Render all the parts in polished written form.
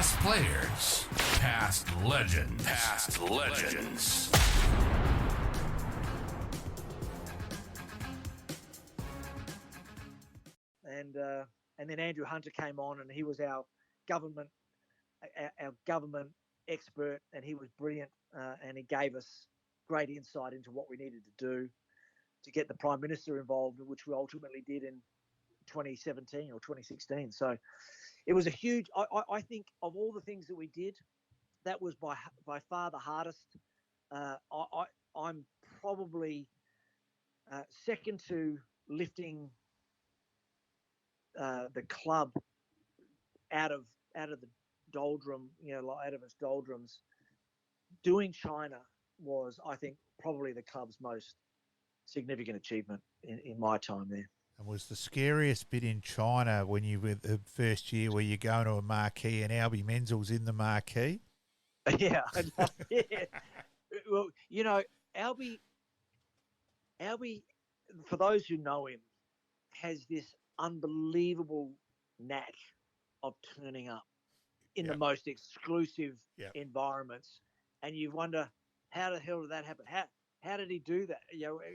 Past players, past legends, past legends. And then Andrew Hunter came on, and he was our government expert, and he was brilliant, and he gave us great insight into what we needed to do to get the Prime Minister involved, which we ultimately did in 2017 or 2016. So it was a huge. I think of all the things that we did, that was by far the hardest. I'm probably second to lifting the club out of the doldrum, out of its doldrums. Doing China was, I think, probably the club's most significant achievement in my time there. And was the scariest bit in China when you were the first year where you go to a marquee and Albie Menzel's in the marquee? Yeah, yeah. Well, Albie, for those who know him, has this unbelievable knack of turning up in the most exclusive environments, and you wonder, how the hell did that happen? How did he do that?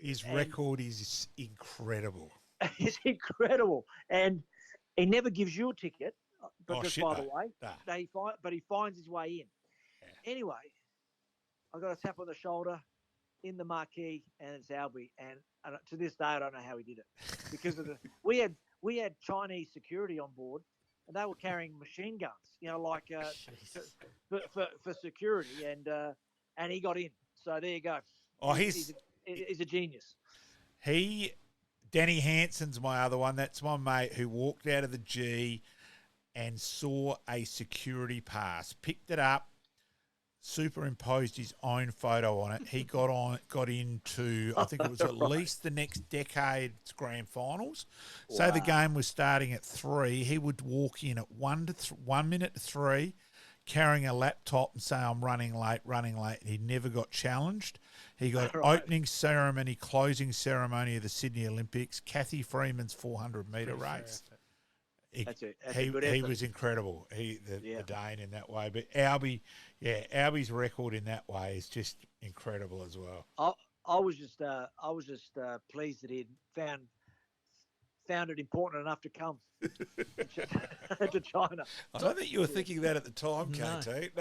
His record is incredible. It's incredible, and he never gives you a ticket. But he finds his way in. Yeah. Anyway, I got a tap on the shoulder in the marquee, and it's Albie. And to this day, I don't know how he did it, because of we had Chinese security on board, and they were carrying machine guns, for security, and he got in. So there you go. Oh, he's a genius. Danny Hansen's my other one. That's my mate who walked out of the G and saw a security pass, picked it up, superimposed his own photo on it. He got into, I think it was at least the next decade's grand finals. Wow. So the game was starting at 3. He would walk in at 1 minute to 3, carrying a laptop and say, I'm running late. He never got challenged. He got opening ceremony, closing ceremony of the Sydney Olympics, Kathy Freeman's 400-metre race. He was incredible. The Dane in that way. But Albie's record in that way is just incredible as well. I was just pleased that he'd found it important enough to come to China. I don't think you were thinking that at the time, KT.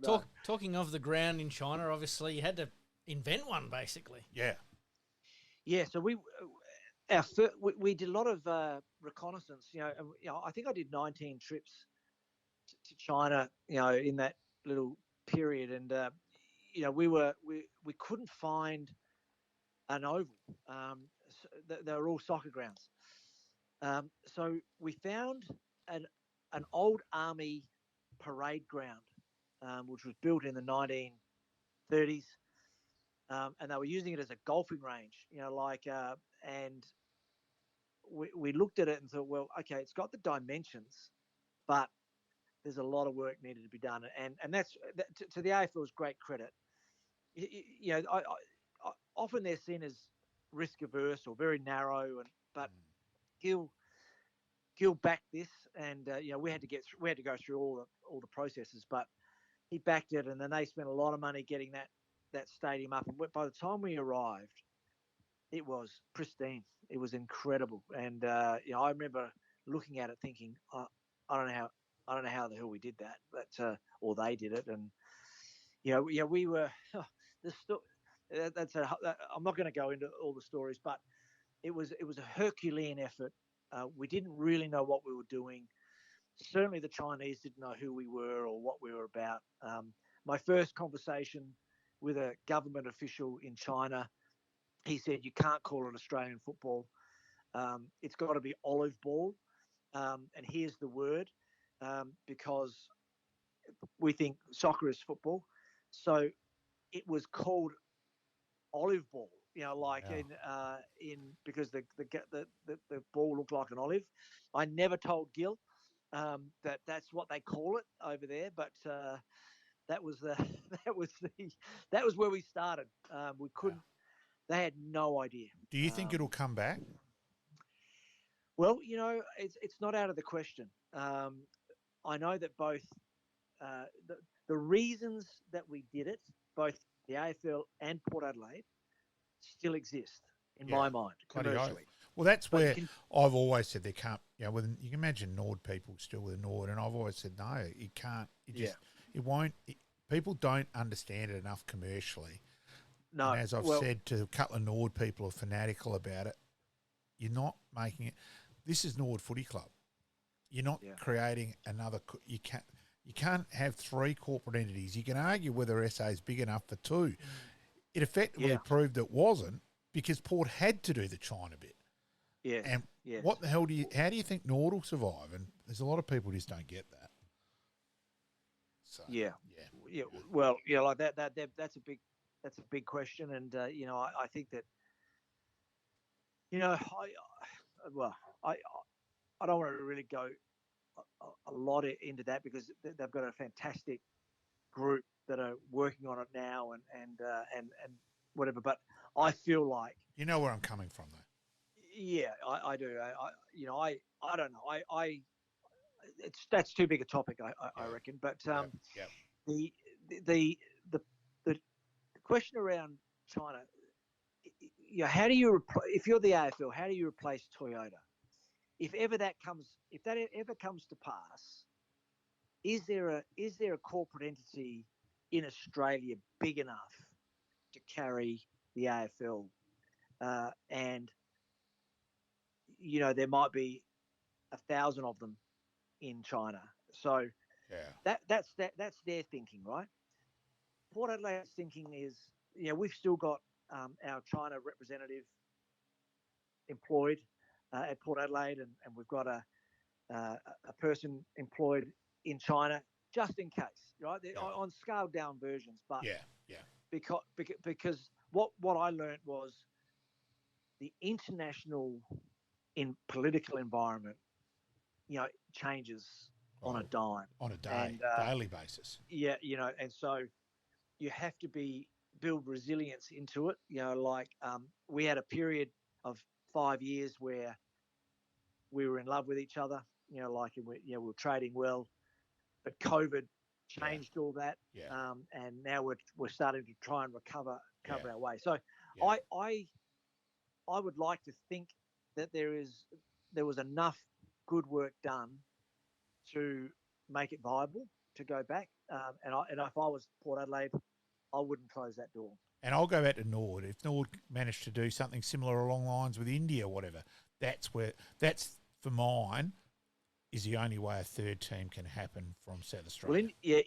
No. Talking of the ground in China, obviously you had to invent one, basically. Yeah. Yeah. So we did a lot of reconnaissance. I think I did 19 trips to China. In that little period, and we couldn't find an oval. They were all soccer grounds. So we found an old army parade ground, which was built in the 1930s, and they were using it as a golfing range. And we looked at it and thought, well, okay, it's got the dimensions, but there's a lot of work needed to be done. And that's to the AFL's great credit. I often they're seen as risk averse or very narrow, but Gil backed this, and we had to go through all the processes, but he backed it, and then they spent a lot of money getting that stadium up. And by the time we arrived, it was pristine. It was incredible, and I remember looking at it thinking, I don't know how the hell we did that, but or they did it, and we were. I'm not going to go into all the stories, but it was a Herculean effort. We didn't really know what we were doing. Certainly, the Chinese didn't know who we were or what we were about. My first conversation with a government official in China, he said, "You can't call it Australian football. It's got to be olive ball." And here's the word, because we think soccer is football. So it was called olive ball, because the ball looked like an olive. I never told Gil that's what they call it over there, but that was where we started. We couldn't. They had no idea. Do you think it'll come back? Well, it's not out of the question. I know that both the reasons that we did it, both the AFL and Port Adelaide, still exist in my mind Bloody oath. commercially. Well, that's But where I've always said they can't. You know, you can imagine Nord people still with Nord, and I've always said no, you can't. It won't. People don't understand it enough commercially. No, and as I've said to a couple of Nord people who are fanatical about it, you're not making it. This is Nord Footy Club. You're not creating another. You can't have three corporate entities. You can argue whether SA is big enough for two. It effectively proved it wasn't because Port had to do the China bit. Yes. And what the hell how do you think Nord will survive? And there's a lot of people who just don't get that. So, Well, like that's a big question, and I think that I don't want to really go a lot into that because they've got a fantastic group that are working on it now and whatever. But I feel like you know where I'm coming from, though. Yeah, I do. I don't know. That's too big a topic, I reckon. But the question around China, how do you if you're the AFL, how do you replace Toyota? If that ever comes to pass, is there a corporate entity in Australia big enough to carry the AFL? And there might be 1,000 of them in China. So that's their thinking, right? Port Adelaide's thinking is, we've still got our China representative employed at Port Adelaide, and we've got a person employed in China just in case, right? On scaled down versions, but because what I learned was the international political environment, changes on a dime, on a daily basis. Yeah, and so you have to build resilience into it. We had a period of 5 years where we were in love with each other. We were trading well, but COVID changed all that. And now we're starting to try and recover our way. So I would like to think that there was enough good work done to make it viable to go back. And if I was Port Adelaide, I wouldn't close that door. And I'll go back to Nord. If Nord managed to do something similar along lines with India or whatever, that's for mine is the only way a third team can happen from South Australia. Well,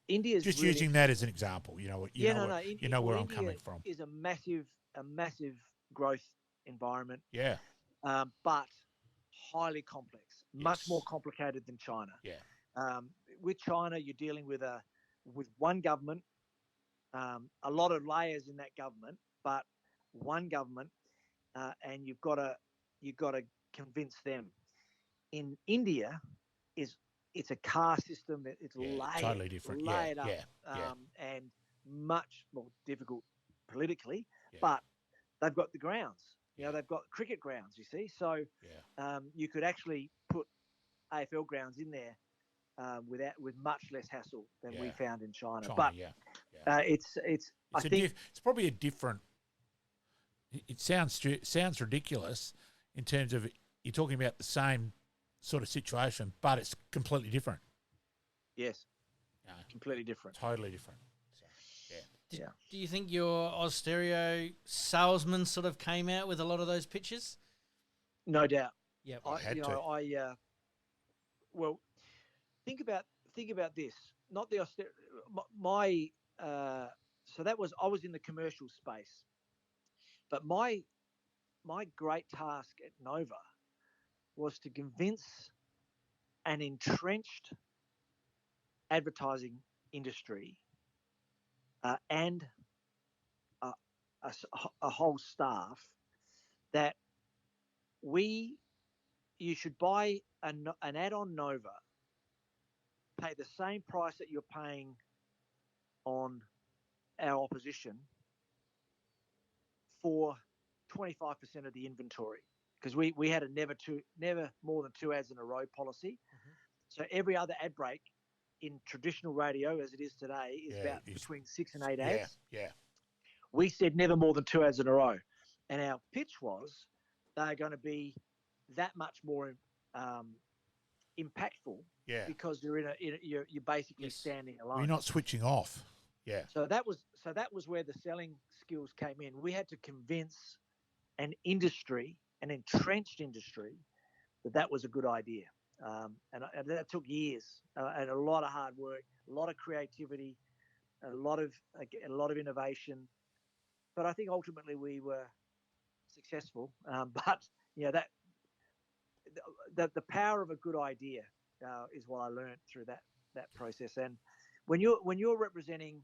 India's just really using that as an example. You know where I'm coming from. Is a massive growth environment. Yeah. But highly complex, much more complicated than China. Yeah. With China, you're dealing with one government, a lot of layers in that government, but one government, and you've got to convince them. In India, it's a caste system. It's totally different. Layered up, and much more difficult politically. But they've got the grounds. They've got cricket grounds. You see, so you could actually put AFL grounds in there with much less hassle than we found in China. But it's probably a different. It sounds ridiculous in terms of you're talking about the same sort of situation, but it's completely different. Yes, completely different. Totally different. So, Do you think your Austereo salesman sort of came out with a lot of those pictures? No doubt. Yeah, well, think about this. Not the Austereo. So I was in the commercial space, but my great task at Nova was to convince an entrenched advertising industry and a whole staff that you should buy an ad on Nova, pay the same price that you're paying on our opposition for 25% of the inventory, because we had a never more than 2 ads in a row policy. So every other ad break in traditional radio, as it is today, is about between 6 and 8 ads. Yeah. We said never more than 2 ads in a row, and our pitch was they're going to be that much more impactful. Yeah. Because you're basically standing alone. You're not switching off. Yeah. So that was where the selling skills came in. We had to convince an industry, an entrenched industry, that was a good idea. And that took years and a lot of hard work, a lot of creativity, a lot of innovation. But I think ultimately we were successful. But that the power of a good idea is what I learned through that process. And when you're representing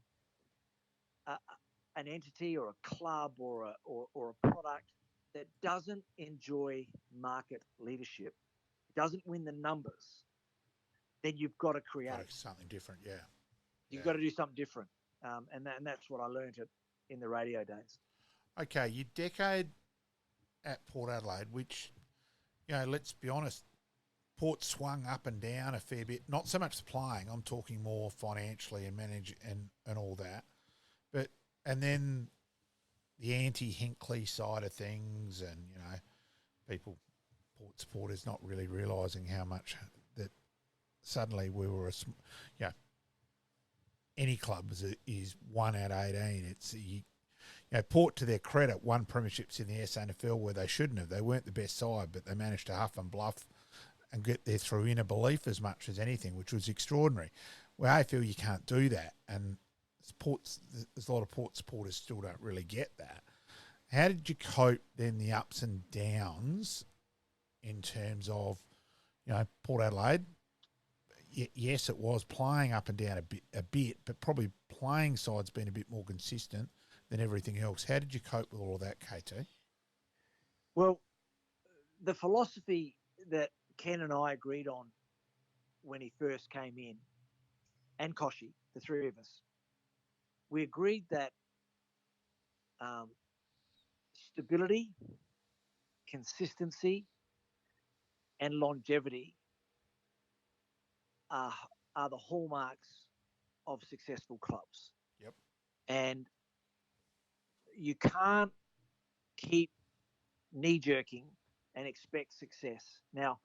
an entity or a club or a product that doesn't enjoy market leadership, doesn't win the numbers, then you've got to create something different. Yeah, you've got to do something different, and that's what I learned in the radio days. Okay, your decade at Port Adelaide, which, let's be honest, Port swung up and down a fair bit. Not so much the playing. I'm talking more financially and manage and all that. And then the anti-Hinkley side of things, and Port supporters not really realising how much that suddenly we were any club is 1 out of 18. It's Port, to their credit, won premierships in the SANFL where they shouldn't have. They weren't the best side, but they managed to huff and bluff and get there through inner belief as much as anything, which was extraordinary. Well, I feel you can't do that, and there's a lot of Port supporters still don't really get that. How did you cope then the ups and downs in terms of, Port Adelaide? Yes, it was playing up and down a bit, but probably playing side's been a bit more consistent than everything else. How did you cope with all of that, KT? Well, the philosophy that Ken and I agreed on when he first came in, and Koshi, the three of us, we agreed that stability, consistency, and longevity are the hallmarks of successful clubs. Yep. And you can't keep knee-jerking and expect success. Now,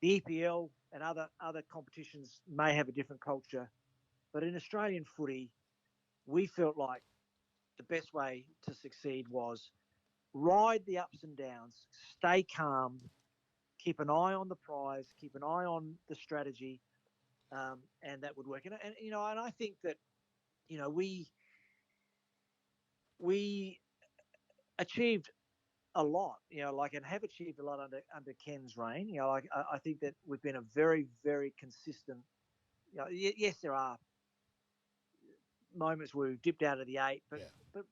the EPL and other competitions may have a different culture, but in Australian footy, we felt like the best way to succeed was ride the ups and downs, stay calm, keep an eye on the prize, keep an eye on the strategy, and that would work. And I think that we achieved a lot, and have achieved a lot under Ken's reign. I think that we've been a very, very consistent. Yes, there are moments where we've dipped out of the 8, but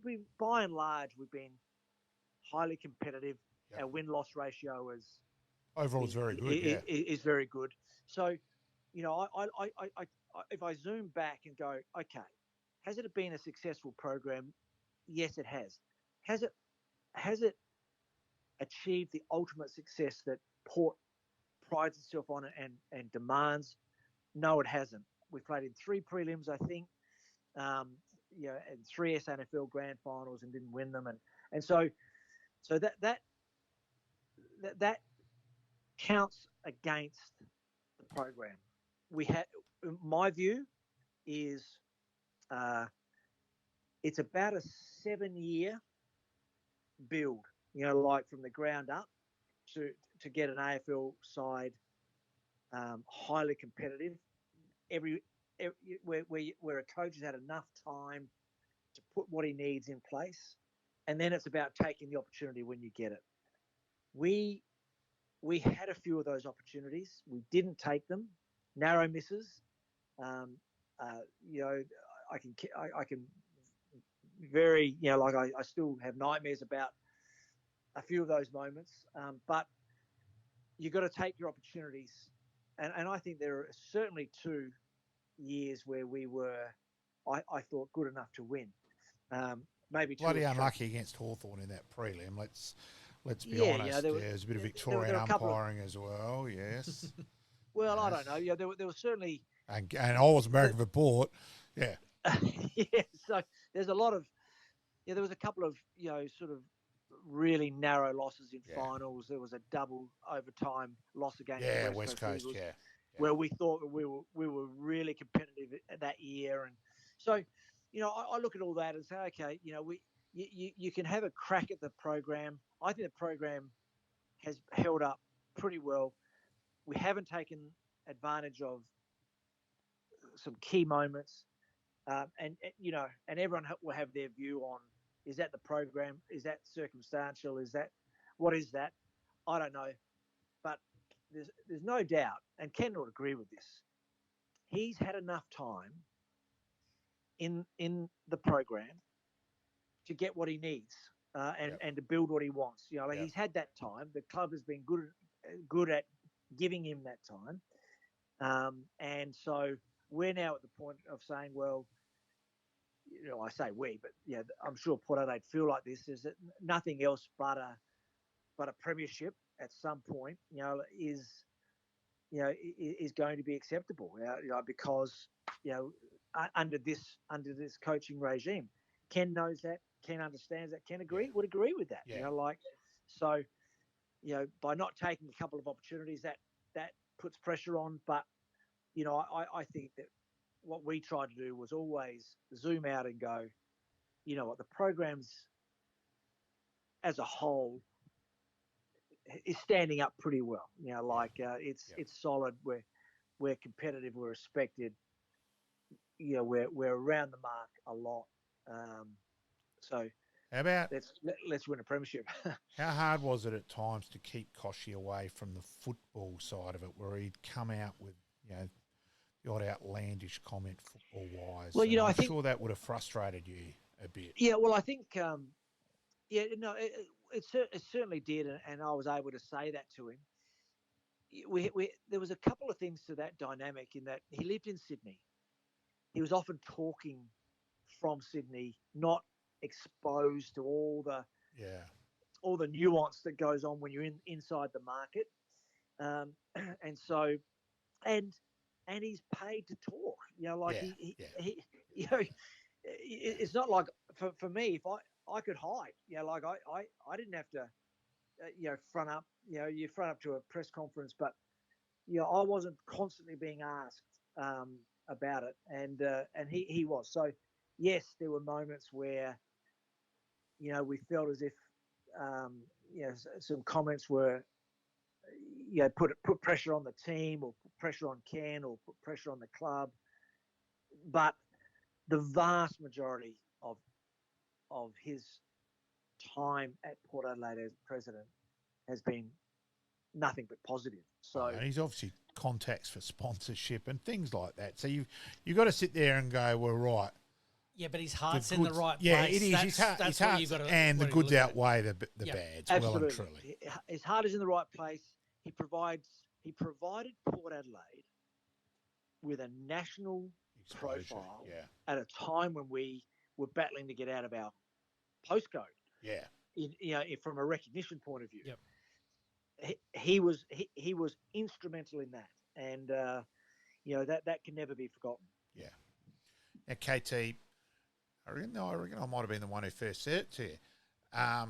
we by and large we've been highly competitive. Yep. Our win-loss ratio is very good. Is very good. So, I if I zoom back and go, okay, has it been a successful program? Yes, it has. Has it achieved the ultimate success that Port prides itself on and demands? No, it hasn't. We played in 3 prelims, I think, and 3 SANFL grand finals and didn't win them, and so that counts against the program. We had, my view is, it's about a 7-year build, like from the ground up to get an AFL side highly competitive. Where a coach has had enough time to put what he needs in place, and then it's about taking the opportunity when you get it. We had a few of those opportunities. We didn't take them. Narrow misses. I can very, I still have nightmares about a few of those moments. But you've got to take your opportunities. And I think there are certainly 2 years where we were, I thought, good enough to win. Maybe bloody unlucky against Hawthorn in that prelim. Let's be honest. There was a bit of Victorian umpiring as well. Yes. Well, I don't know. Yeah, there was certainly. And I was American for Port. Yeah. Yeah. So there's a lot of. Yeah, there was a couple of sort of really narrow losses in finals. There was a double overtime loss against the West Coast Eagles, where we thought we were really competitive that year, and so I look at all that and say, okay, you can have a crack at the program. I think the program has held up pretty well. We haven't taken advantage of some key moments, and everyone will have their view on, is that the program? Is that circumstantial? What is that? I don't know, but there's no doubt, and Ken would agree with this. He's had enough time in the program to get what he needs, and to build what he wants. He's had that time. The club has been good at giving him that time, and so we're now at the point of saying, well, I say we, but I'm sure Port Adelaide feel like this, is that nothing else but a premiership at some point, is going to be acceptable, because under this coaching regime. Ken knows that. Ken understands that. Ken would agree with that. Yeah. So by not taking a couple of opportunities, that puts pressure on. But I think that what we tried to do was always zoom out and go, what, the programs as a whole is standing up pretty well. It's solid. We're competitive. We're respected. We're around the mark a lot. So how about let's win a premiership. how hard was it at times to keep Koshy away from the football side of it, where he'd come out with the odd outlandish comment football wise? Well, I'm I think sure that would have frustrated you a bit. Yeah, well, I think it certainly did, and I was able to say that to him. There was a couple of things to that dynamic, in that he lived in Sydney. He was often talking from Sydney, not exposed to all the nuance that goes on when you're inside the market, and so and he's paid to talk. It's not like for me, if I could hide, I didn't have to, front up, you front up to a press conference, but I wasn't constantly being asked about it, and he was. So yes, there were moments where we felt as if some comments were put pressure on the team, or put pressure on Ken, or put pressure on the club, but the vast majority of his time at Port Adelaide as president has been nothing but positive. So, and he's obviously contacts for sponsorship and things like that. So you've got to sit there and go, well, right. Yeah, but his heart's in the right place. Yeah, it is. His heart, and the goods outweigh the bads. Absolutely. Well and truly. His heart is in the right place. He provided Port Adelaide with a national profile at a time when we were battling to get out of our postcode. Yeah. From a recognition point of view. Yep. He was instrumental in that, and that can never be forgotten. Yeah. Now, KT, I reckon I might have been the one who first said it to you. How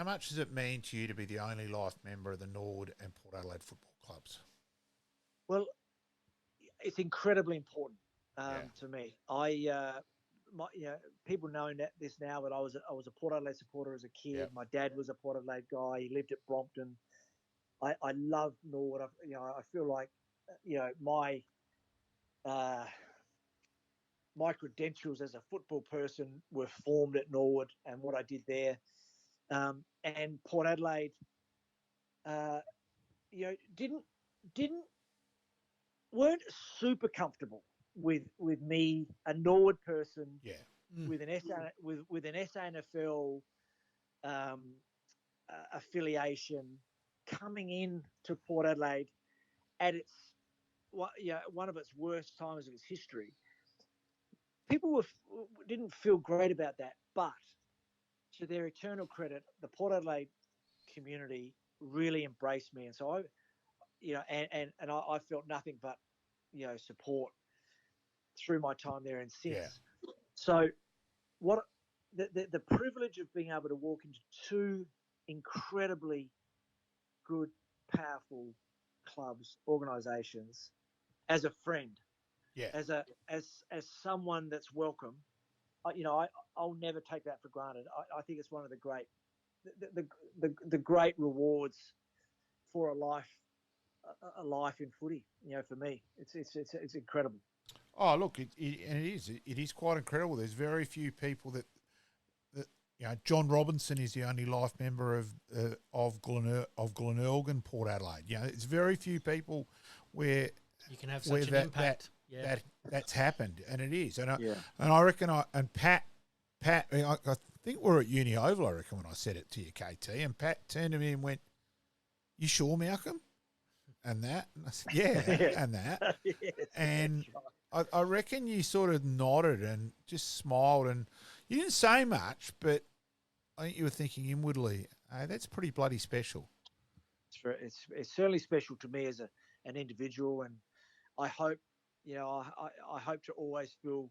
much does it mean to you to be the only life member of the Norwood and Port Adelaide football clubs? Well, it's incredibly important to me. People know this now, but I was a Port Adelaide supporter as a kid. Yep. My dad was a Port Adelaide guy. He lived at Brompton. I love Norwood. I feel like my credentials as a football person were formed at Norwood and what I did there. And Port Adelaide, weren't super comfortable with me, a Norwood person, with an SANFL affiliation, coming in to Port Adelaide at one of its worst times of its history. People didn't feel great about that, but to their eternal credit, the Port Adelaide community really embraced me, and so I felt nothing but, support through my time there and since. Yeah. So what the privilege of being able to walk into two incredibly good, powerful clubs, organisations, as a friend, Yeah. as someone that's welcome, I'll never take that for granted. I think it's one of the great, the great rewards for a life in footy. For me, it's incredible. Oh, look, it is quite incredible. There's very few people that John Robinson is the only life member of Glenelg, Port Adelaide. It's very few people where you can have such an impact. That's happened, and it is. And Yeah. I reckon Pat, I think we're at Uni Oval, I reckon, when I said it to you, KT, and Pat turned to me and went, "You sure, Malcolm?" And that, and I said, "Yeah," and that, and I reckon you sort of nodded and just smiled, and you didn't say much, but I think you were thinking inwardly, "Hey, that's pretty bloody special." It's certainly special to me as an individual, and I hope, I hope to always feel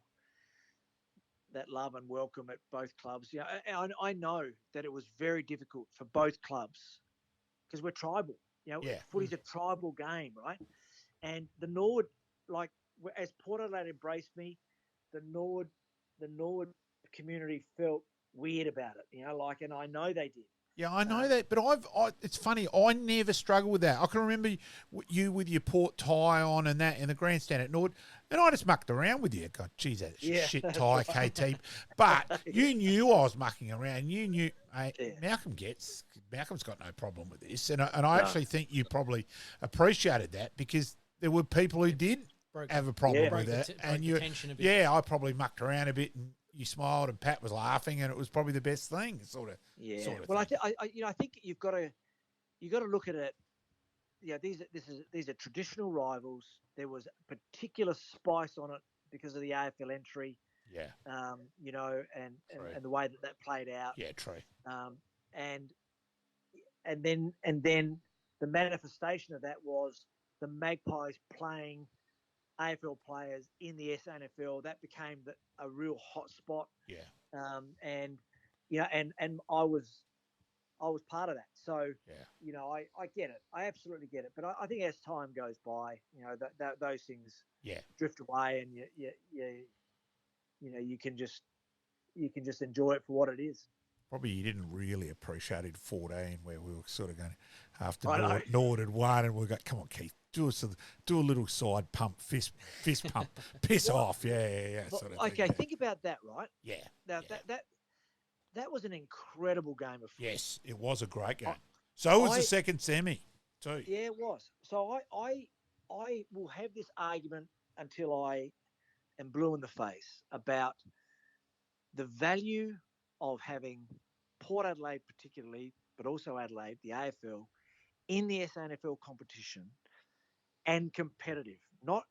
that love and welcome at both clubs. And I know that it was very difficult for both clubs because we're tribal. Footy's a tribal game, right? And the Norwood, as Port Adelaide embraced me, the Norwood community felt weird about it. And I know they did. Yeah, I know that, but it's funny. I never struggled with that. I can remember you with your port tie on and that in the grandstand at Norwood, and I just mucked around with you. God, geez, that shit tie, right. KT. But you knew I was mucking around. You knew, hey, Malcolm's got no problem with this, and I actually think you probably appreciated that because there were people who did have a problem with that, and I probably mucked around a bit and. You smiled and Pat was laughing, and it was probably the best thing, sort of. Yeah. Sort of well, thing. I think you've got to look at it. Yeah, these are traditional rivals. There was a particular spice on it because of the AFL entry. Yeah. And the way that played out. Yeah, true. And then the manifestation of that was the Magpies playing AFL players in the SANFL. That became a real hot spot. Yeah. And I was part of that. So, I get it. I absolutely get it. But I think as time goes by, those things drift away, and you can just enjoy it for what it is. Probably you didn't really appreciate it 14 where we were sort of going after Nord had won, and we got, come on, Keith, do a little side pump, fist pump, piss off, yeah, sort of thing. Okay, think about that, right? Yeah. Now that was an incredible game of footy. Yes, it was a great game. So was the second semi too. Yeah, it was. So I will have this argument until I am blue in the face about the value of having Port Adelaide particularly, but also Adelaide, the AFL, in the SANFL competition and competitive. Not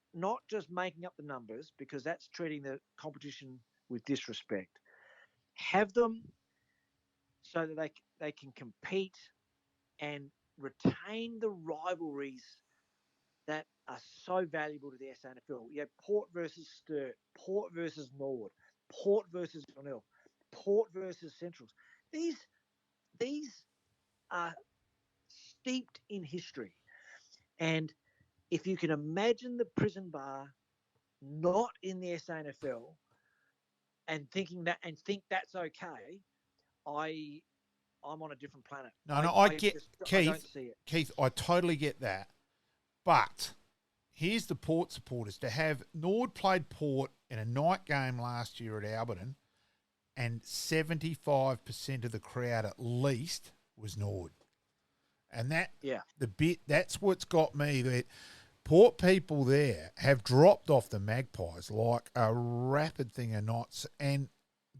just making up the numbers, because that's treating the competition with disrespect. Have them so that they can compete and retain the rivalries that are so valuable to the SANFL. You have Port versus Sturt, Port versus Norwood, Port versus Glenelg, Port versus Centrals. These are steeped in history. And if you can imagine the prison bar not in the SANFL and think that's okay, I'm on a different planet. I get Keith. I don't see it. Keith, I totally get that. But here's the Port supporters. To have Nord played Port in a night game last year at Alberton, and 75% of the crowd at least was Nord. And that's what's got me. That Port people there have dropped off the Magpies like a rapid thing of knots. And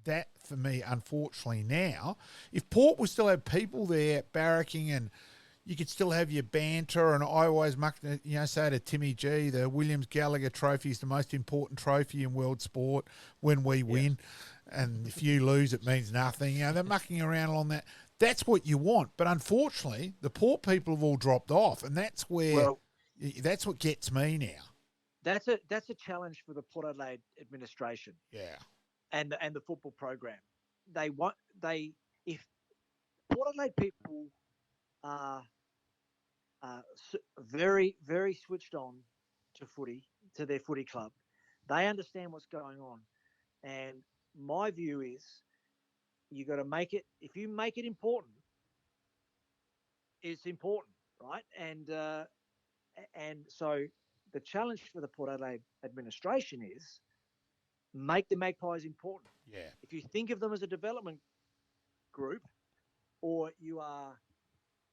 that, for me, unfortunately now, if Port will still have people there barracking and you could still have your banter, and I always say to Timmy G, the Williams Gallagher Trophy is the most important trophy in world sport when we win. And if you lose, it means nothing. They're mucking around on that. That's what you want. But unfortunately, the Port people have all dropped off, and that's where That's what gets me now. That's a challenge for the Port Adelaide administration Yeah. and the football program. If Port Adelaide people are very, very switched on to footy, to their footy club. They understand what's going on. And my view is you got to make it, if you make it important, it's important, right? And so the challenge for the Port Adelaide administration is make the Magpies important. Yeah. If you think of them as a development group, or you are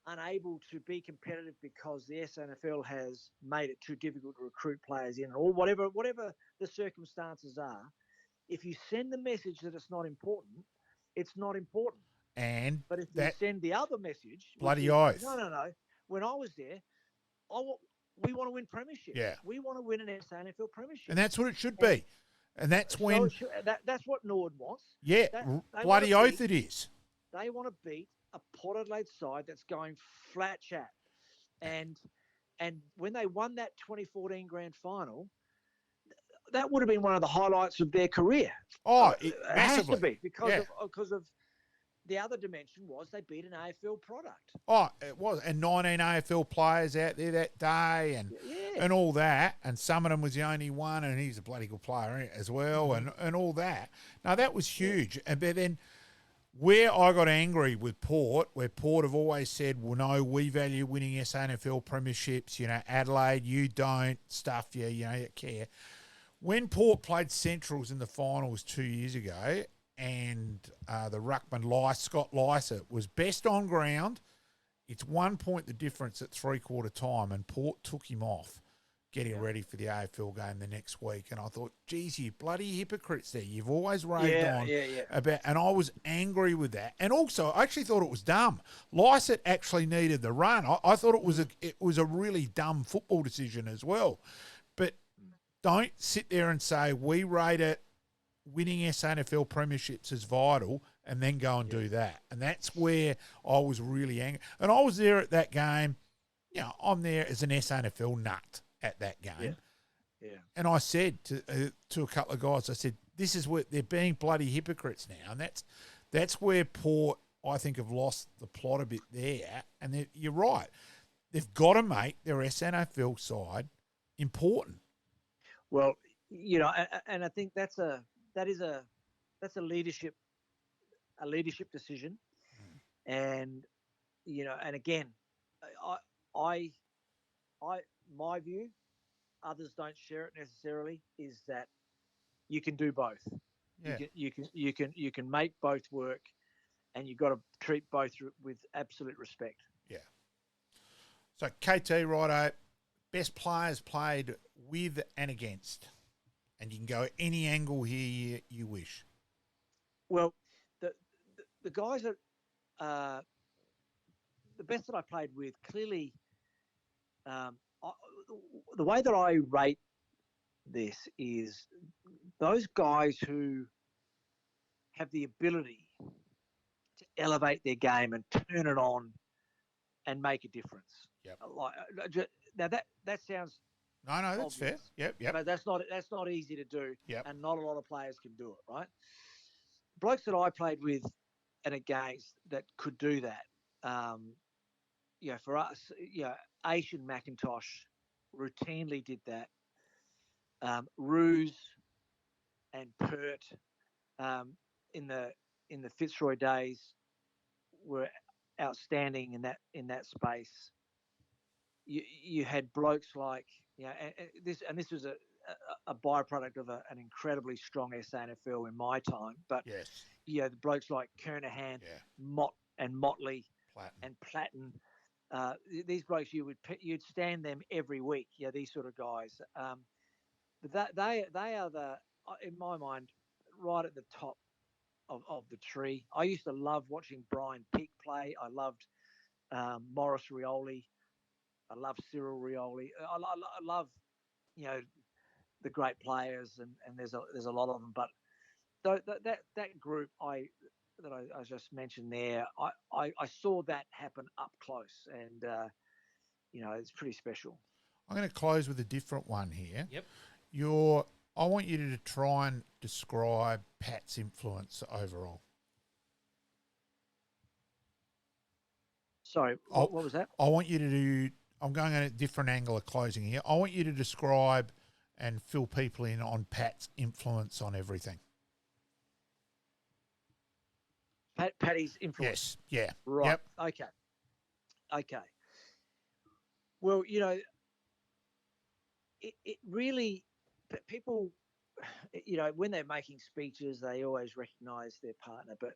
unable to be competitive because the SNFL has made it too difficult to recruit players in, or whatever the circumstances are, if you send the message that it's not important, it's not important. And But if you that send the other message, bloody which is, oath. no. When I was there, we want to win premierships. Yeah. We want to win an SNFL premiership. And that's what it should be. And that's when... that's what Norwood wants. Yeah, bloody oath it is. They want to beat a Port Adelaide side that's going flat chat. And when they won that 2014 grand final, that would have been one of the highlights of their career. Oh, it massively. has to be because of the other dimension was they beat an AFL product. Oh, it was. And 19 AFL players out there that day and all that. And some of them was the only one, and he's a bloody good player as well, and all that. Now, that was huge. Yeah. But then where I got angry with Port, where Port have always said, well, no, we value winning SANFL premierships, Adelaide, you don't, stuff you care. When Port played Centrals in the finals 2 years ago, and the ruckman Scott Lycett was best on ground, it's 1 point the difference at three-quarter time, and Port took him off getting ready for the AFL game the next week. And I thought, geez, you bloody hypocrites there. You've always raved on about, and I was angry with that. And also, I actually thought it was dumb. Lycett actually needed the run. I thought it was a really dumb football decision as well. But don't sit there and say we rate it winning SANFL premierships is vital and then go and do that. And that's where I was really angry. And I was there at that game. I'm there as an SANFL nut at that game. Yeah. And I said to a couple of guys, I said, this is where they're being bloody hypocrites now. And that's where Port, I think, have lost the plot a bit there. And you're right. They've got to make their SANFL side important. Well, and I think that's a leadership decision, and and again, I my view, others don't share it necessarily, is that you can do both. Yeah. You can make both work, and you've got to treat both with absolute respect. Yeah. So KT, righto, best players played with and against. And you can go any angle here you wish. Well, the guys that the best that I played with, clearly, the way that I rate this is those guys who have the ability to elevate their game and turn it on and make a difference. Yep. Now that sounds... No, that's fair. Yep. But that's not easy to do, and not a lot of players can do it, right? Blokes that I played with and against that could do that. For us, Asian McIntosh routinely did that. Ruse and Pert in the Fitzroy days were outstanding in that space. You had blokes like this was a byproduct of an incredibly strong SANFL in my time. But the blokes like Kernahan, Mott and Motley, and Platten. These blokes you'd stand them every week. These sort of guys. But they are in my mind, right at the top of the tree. I used to love watching Brian Peake play. I loved Morris Rioli. I love Cyril Rioli. I love, the great players, and there's a lot of them. But that group I just mentioned there, I saw that happen up close, and it's pretty special. I'm going to close with a different one here. Yep. I want you to try and describe Pat's influence overall. Sorry, what was that? I want you to do. I'm going at a different angle of closing here. I want you to describe and fill people in on Pat's influence on everything. Paddy's influence. Yes. Yeah. Right. Yep. Okay. Well, you know, it really, people, you know, when they're making speeches, they always recognise their partner. But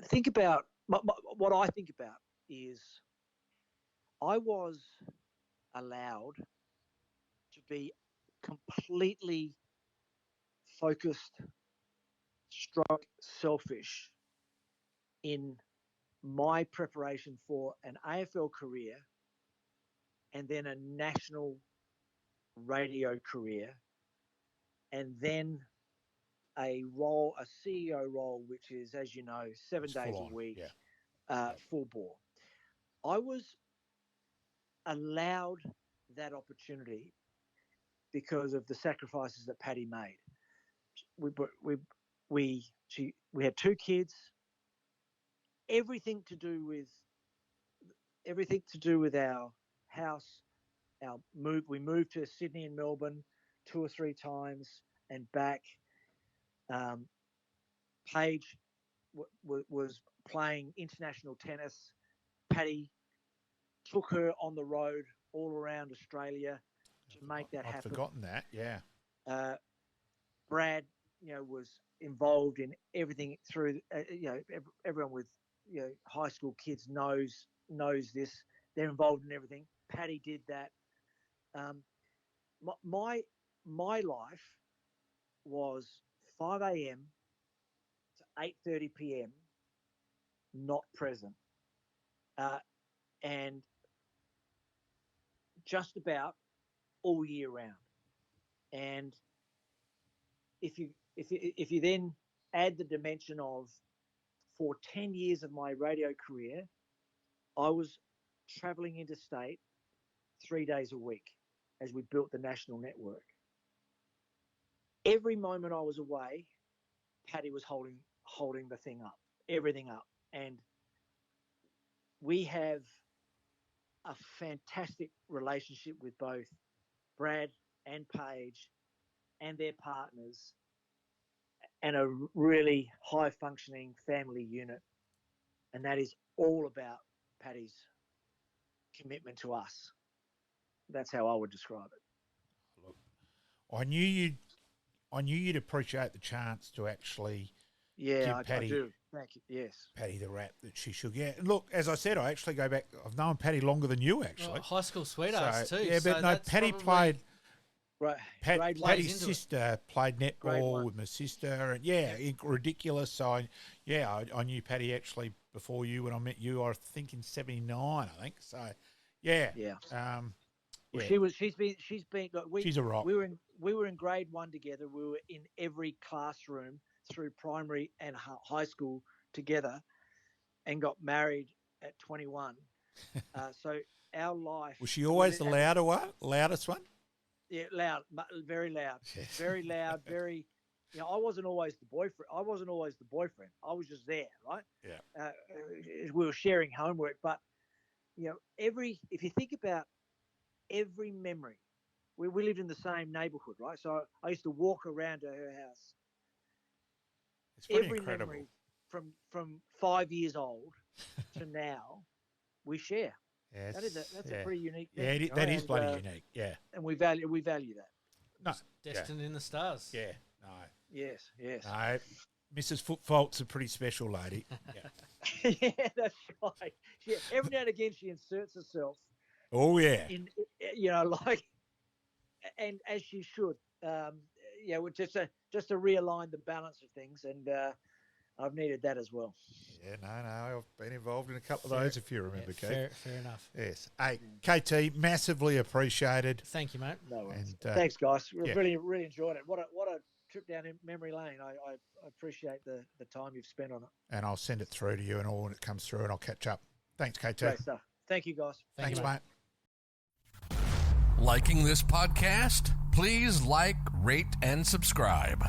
think about what I think about is I was allowed to be completely focused, stroke selfish in my preparation for an AFL career and then a national radio career and then a CEO role, which is, as you know, 7 days a week, full bore. I was allowed that opportunity because of the sacrifices that Paddy made. We had 2 kids. Everything to do with our house, our move. We moved to Sydney and Melbourne 2 or 3 times and back. Paige was playing international tennis. Paddy took her on the road all around Australia to make that happen. I've forgotten that. Yeah. Brad, you know, was involved in everything through. You know, everyone with high school kids knows this. They're involved in everything. Paddy did that. My life was 5 a.m. to 8:30 p.m. not present, and just about all year round. And if you then add the dimension of, for 10 years of my radio career, I was traveling interstate 3 days a week as we built the national network. Every moment I was away, Paddy was holding the thing up, everything up. And we have a fantastic relationship with both Brad and Paige and their partners, and a really high functioning family unit. And that is all about Paddy's commitment to us. That's how I would describe it. Look, I knew you'd appreciate the chance to actually give Paddy, I do. Thank you. Yes. Paddy the rap that she should get. And look, as I said, I actually go back. I've known Paddy longer than you, actually. Well, high school sweethearts too. Yeah, but no, Paddy played. Right. Paddy's sister played netball with my sister, and ridiculous. So I knew Paddy actually before you. When I met you, I think in '79, I think. So yeah. Well, she's been. Look, she's a rock. We were in grade 1 together. We were in every classroom through primary and high school together, and got married at 21. So our life. Was she always the loudest one? Yeah, loud, very loud, very loud, very. You know, I wasn't always the boyfriend. I was just there, right? Yeah. We were sharing homework, but if you think about every memory, we lived in the same neighbourhood, right? So I used to walk around to her house. It's pretty every incredible. Memory from 5 years old to now, we share. Yeah, that's a pretty unique thing. Yeah, that is bloody unique. Yeah, and we value that. No, destined in the stars. Yeah, no. Yes. No, Mrs. Footfault's a pretty special lady. Yeah, yeah, that's right. Every now and again she inserts herself. Oh yeah. In and as she should. Just to realign the balance of things, and I've needed that as well. Yeah, no, I've been involved in a couple of those, if you remember, Keith. Fair enough. Yes. Hey, KT, massively appreciated. Thank you, mate. No worries. Thanks, guys. Really enjoyed it. What a trip down in memory lane. I appreciate the time you've spent on it. And I'll send it through to you and all when it comes through, and I'll catch up. Thanks, KT. Great stuff. Thank you, guys. Thanks, mate. Liking this podcast? Please like, rate, and subscribe.